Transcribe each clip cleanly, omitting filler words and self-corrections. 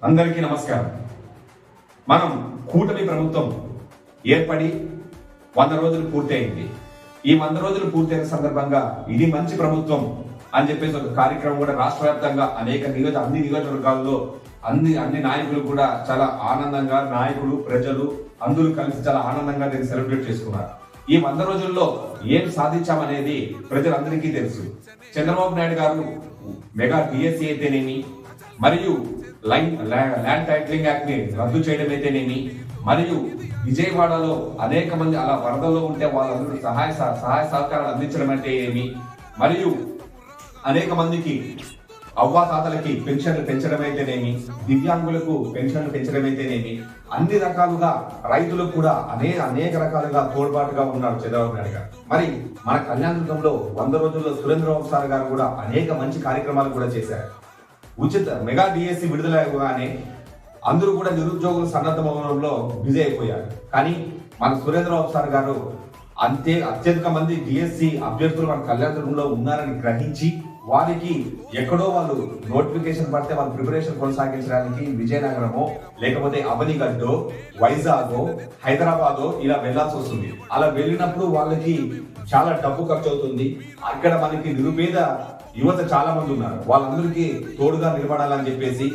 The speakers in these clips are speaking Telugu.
అందరికీ నమస్కారం. మనం కూటమి ప్రభుత్వం ఏర్పడి 100 రోజులు పూర్తయింది. ఈ 100 రోజులు పూర్తయిన సందర్భంగా ఇది మంచి ప్రభుత్వం అని చెప్పేసి ఒక కార్యక్రమం కూడా రాష్ట్ర వ్యాప్తంగా అన్ని నియోజకవర్గాల్లో అన్ని నాయకులు కూడా చాలా ఆనందంగా, నాయకులు, ప్రజలు అందరూ కలిసి చాలా ఆనందంగా దీన్ని సెలబ్రేట్ చేసుకున్నారు. ఈ 100 రోజుల్లో ఏం సాధించామనేది ప్రజలందరికీ తెలుసు. చంద్రబాబు నాయుడు గారు మెగా డిఎస్సి అయితేనేమి, మరియు ల్యాండ్ టైటిలింగ్ యాక్ట్ ని రద్దు చేయడం అయితేనేమి, మరియు విజయవాడలో అనేక మంది అలా వరదల్లో ఉంటే వాళ్ళందరూ సహాయ సహకారాలు అందించడం అంటే ఏమి, మరియు అనేక మందికి అవ్వాతాతలకి పెన్షన్లు పెంచడం అయితేనేమి, దివ్యాంగులకు పెన్షన్లు పెంచడం అయితేనేమి, అన్ని రకాలుగా రైతులకు కూడా అనేక రకాలుగా తోడ్పాటుగా ఉన్నారు చంద్రబాబు నాయుడు గారు. మరి మన కళ్యాణదుర్గంలో 100 రోజుల్లో సురేంద్రబాబు సార్ గారు కూడా అనేక మంచి కార్యక్రమాలు కూడా చేశారు. ఉచిత మెగా డిఎస్సి విడుదలగానే అందరూ కూడా నిరుద్యోగులు సన్నద్ధమవడంలో బిజీ అయిపోయారు. కానీ మన సురేంద్రబాబు సార్ గారు అత్యధిక మంది డిఎస్సి అభ్యర్థులు మన కళ్యాణదుర్గంలో ఉన్నారని గ్రహించి వారికి ఎక్కడో వాళ్ళు నోటిఫికేషన్ పడితే వాళ్ళ ప్రిపరేషన్ కొనసాగించడానికి విజయనగరమో లేకపోతే అవనిగడ్డో, వైజాగో, హైదరాబాదో ఇలా వెళ్లాల్సి వస్తుంది. అలా వెళ్ళినప్పుడు వాళ్ళకి చాలా డబ్బు ఖర్చు అవుతుంది. అక్కడ మనకి నిరుపేద యువత చాలా మంది ఉన్నారు. వాళ్ళందరికీ తోడుగా నిలబడాలని చెప్పేసి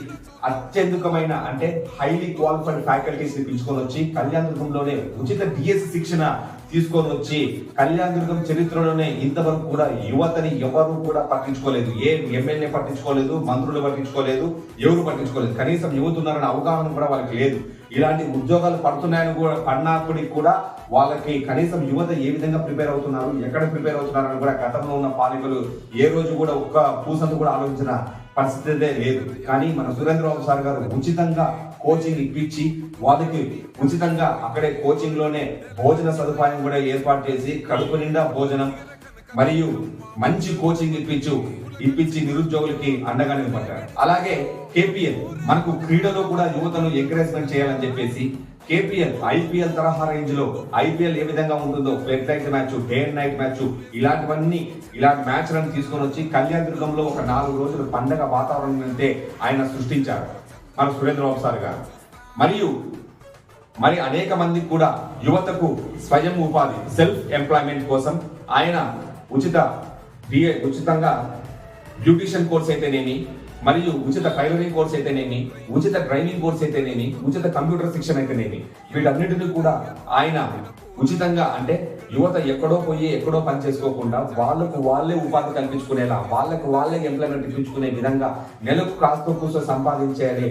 అత్యధికమైన అంటే హైలీ క్వాలిఫైడ్ ఫ్యాకల్టీస్ ని పిలుచుకొని వచ్చి కళ్యాణదుర్గంలోనే ఉచిత డిఎస్సి శిక్షణ తీసుకొని వచ్చి కళ్యాణదుర్గం చరిత్రలోనే ఇంతవరకు కూడా యువతని ఎవరు కూడా పట్టించుకోలేదు. ఏ ఎమ్మెల్యే పట్టించుకోలేదు, మంత్రులు పట్టించుకోలేదు, ఎవరు పట్టించుకోలేదు. కనీసం యువత ఉన్నారన్న అవగాహన కూడా వాళ్ళకి లేదు. ఇలాంటి ఉద్యోగాలు పడుతున్నాయని కూడా పడినప్పటికీ కూడా వాళ్ళకి కనీసం యువత ఏ విధంగా ప్రిపేర్ అవుతున్నారు, ఎక్కడ ప్రిపేర్ అవుతున్నారని కూడా గతంలో ఉన్న పాలకులు ఏ రోజు కూడా ఒక్క పూసంత కూడా ఆలోచించిన పరిస్థితి లేదు. కానీ మన సురేంద్రబాబు సార్ గారు ఉచితంగా కోచింగ్ ఇప్పించి వాళ్ళకి ఉచితంగా అక్కడే కోచింగ్ లోనే భోజన సదుపాయం కూడా ఏర్పాటు చేసి కడుపు నిండా భోజనం మరియు మంచి కోచింగ్ ఇప్పించి నిరుద్యోగులకి అండగా నిలబడ్డారు. అలాగే కేపీఎల్ మనకు క్రీడలో కూడా యువతను ఎంకరేజ్మెంట్ చేయాలని చెప్పేసి కేపీఎల్ ఐపీఎల్ తరహా రేంజ్ లో ఐపీఎల్ ఏ విధంగా ఉంటుందో flood light match, day and night match, ఇలాంటి మ్యాచ్లను తీసుకొని వచ్చి కళ్యాణదుర్గంలో ఒక 4 రోజులు పండగ వాతావరణం అంటే ఆయన సృష్టించారు మన సురేంద్రబాబు సార్ గారు. మరి అనేక మందికి కూడా యువతకు స్వయం ఉపాధి సెల్ఫ్ ఎంప్లాయ్మెంట్ కోసం ఆయన ఉచితంగా బ్యూటిషియన్ కోర్స్ అయితేనేమి, మరియు ఉచిత టైలరింగ్ కోర్స్ అయితేనేమి, ఉచిత డ్రైవింగ్ కోర్స్ అయితేనేమి, ఉచిత కంప్యూటర్ శిక్షణ అయితేనేమి, వీటన్నిటిని కూడా ఆయన ఉచితంగా అంటే యువత ఎక్కడో పని చేసుకోకుండా వాళ్ళకు వాళ్ళే ఉపాధి కల్పించుకునేలా, వాళ్ళకు వాళ్ళే ఎంప్లాయ్మెంట్ ఇప్పించుకునే విధంగా నెలకు కాస్త కూర్చో సంపాదించేయాలి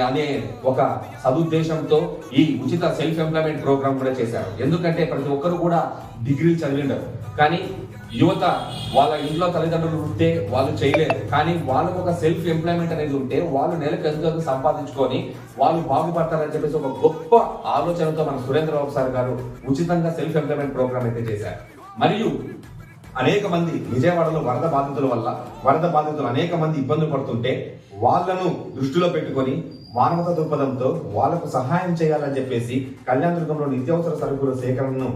అనే ఒక సదుద్దేశంతో ఈ ఉచిత సెల్ఫ్ ఎంప్లాయ్మెంట్ ప్రోగ్రామ్ కూడా చేశారు. ఎందుకంటే ప్రతి ఒక్కరు కూడా డిగ్రీలు చదివింటారు, కానీ యువత వాళ్ళ ఇంట్లో తల్లిదండ్రులు ఉంటే వాళ్ళు చేయలేరు. కానీ వాళ్ళకు ఒక సెల్ఫ్ ఎంప్లాయ్మెంట్ అనేది ఉంటే వాళ్ళు నెలకు ఎంతో సంపాదించుకొని వాళ్ళు బాగుపడతారని చెప్పేసి ఒక గొప్ప ఆలోచనతో మన సురేంద్రబాబు సార్ గారు ఉచితంగా సెల్ఫ్ ఎంప్లాయ్మెంట్ ప్రోగ్రామ్ అయితే చేశారు. మరియు అనేక మంది విజయవాడలో వరద బాధితులు అనేక మంది ఇబ్బందులు పడుతుంటే వాళ్ళను దృష్టిలో పెట్టుకొని మానవతా దృక్పథంతో వాళ్ళకు సహాయం చేయాలని చెప్పేసి కళ్యాణదుర్గంలో నిత్యావసర సరుకుల సేకరణను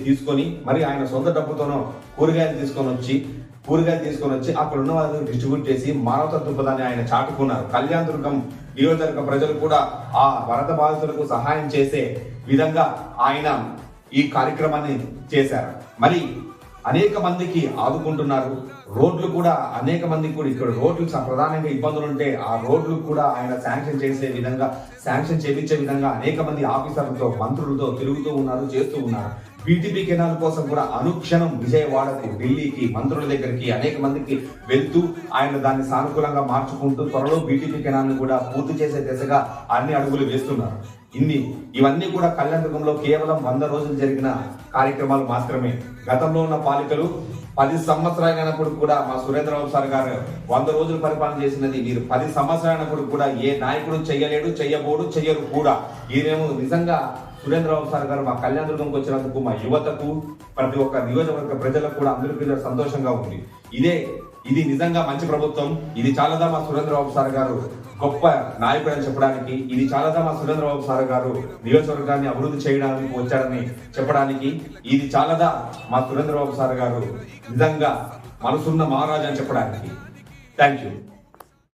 తీసుకొని మరి ఆయన సొంత డబ్బుతోనో కూరగాయలు తీసుకొని వచ్చి అక్కడ ఉన్న వాళ్ళని డిస్ట్రిబ్యూట్ చేసి మానవతా దృక్పథాన్ని ఆయన చాటుకున్నారు. కళ్యాణదుర్గం నియోజకవర్గ ప్రజలు కూడా ఆ వరద బాధితులకు సహాయం చేసే విధంగా ఆయన ఈ కార్యక్రమాన్ని చేశారు. మరి అనేక మందికి ఆదుకుంటున్నారు. రోడ్లు కూడా అనేక మందికి కూడా ఇక్కడ రోడ్లు ప్రధానంగా ఇబ్బందులు ఉంటే ఆ రోడ్లు కూడా ఆయన శాంక్షన్ చేయించే విధంగా అనేక మంది ఆఫీసర్లతో, మంత్రులతో తిరుగుతూ ఉన్నారు, చేస్తూ ఉన్నారు. బీటీపీ కెనాల్ కోసం కూడా అనుక్షణం విజయవాడకు, ఢిల్లీకి, మంత్రుల దగ్గరికి అనేక మందికి వెళ్తూ ఆయన దాన్ని సానుకూలంగా మార్చుకుంటూ త్వరలో బీటీపీ కెనాల్ ని కూడా పూర్తి చేసే దిశగా అన్ని అడుగులు వేస్తున్నారు. ఇవన్నీ కూడా కళ్యాణదుర్గంలో కేవలం 100 రోజులు జరిగిన కార్యక్రమాలు మాత్రమే. గతంలో ఉన్న పాలికలు 10 సంవత్సరాలైనప్పుడు కూడా మా సురేంద్రబాబు సార్ గారు 100 రోజులు పరిపాలన చేసినది మీరు 10 సంవత్సరాలైనప్పుడు కూడా ఏ నాయకుడు చెయ్యలేడు, చెయ్యరు కూడా. ఈయనేమో నిజంగా సురేంద్రబాబు సార్ గారు మా కళ్యాణదుర్గంకి వచ్చినందుకు మా యువతకు, ప్రతి ఒక్క నియోజకవర్గ ప్రజలకు కూడా అందరికీ సంతోషంగా ఉంది. ఇది నిజంగా మంచి ప్రభుత్వం. ఇది చాలాదా మా సురేంద్రబాబు సార్ గారు గొప్ప నాయకుడు అని చెప్పడానికి, ఇది చాలాదా మా సురేంద్రబాబు సార్ గారు నియోజకవర్గాన్ని అభివృద్ధి చేయడానికి వచ్చాడని చెప్పడానికి, ఇది చాలాదా మా సురేంద్రబాబు సార్ గారు నిజంగా మనసున్న మహారాజు అని చెప్పడానికి. Thank you.